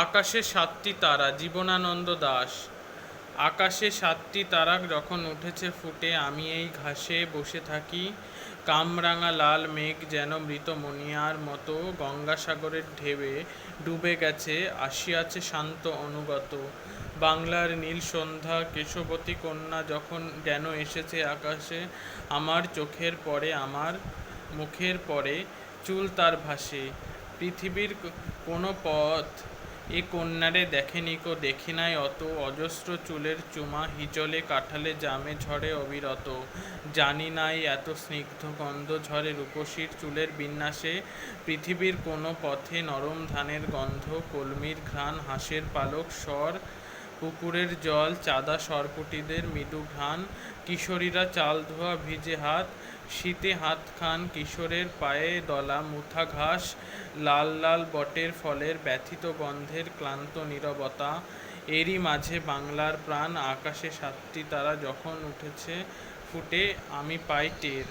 আকাশে সাতটি তারা, জীবনানন্দ দাশ। আকাশে সাতটি তারা যখন উঠেছে ফুটে, আমি এই ঘাসে বসে থাকি। কামরাঙা লাল মেঘ যেন মৃত মণিয়ার মতো গঙ্গাসাগরের ঢেউয়ে ডুবে গেছে, আসিয়াছে শান্ত অনুগত। বাংলার নীল সন্ধ্যা কেশবতী কন্যা যখন যেন এসেছে আকাশে, আমার চোখের পরে, আমার মুখের পরে চুল তার ভাসে। পৃথিবীর কোনো পথ এ কন্যারে দেখেনিকো, দেখি নাই অত। অজস্র চুলের চুমা হিজলে কাঠালে জামে ঝরে অবিরত। জানি নাই এত স্নিগ্ধ গন্ধ ঝরে রূপসীর চুলের বিন্যাসে। পৃথিবীর কোনো পথে নরম ধানের গন্ধ, কলমির ঘ্রাণ, হাঁসের পালক স্বর, পুকুরের জল, চাঁদা সরপুটিদের মৃদু ঘ্রাণ, কিশোরীরা চাল ধোয়া ভিজে হাত, শীতে হাত খান কিশোরের পায়ে দলা মুথা ঘাস, লাল লাল বটের ফলের ব্যথিত গন্ধের ক্লান্ত নীরবতা। এরই মাঝে বাংলার প্রাণ। আকাশে সাতটি তারা যখন উঠেছে ফুটে, আমি পাই টের।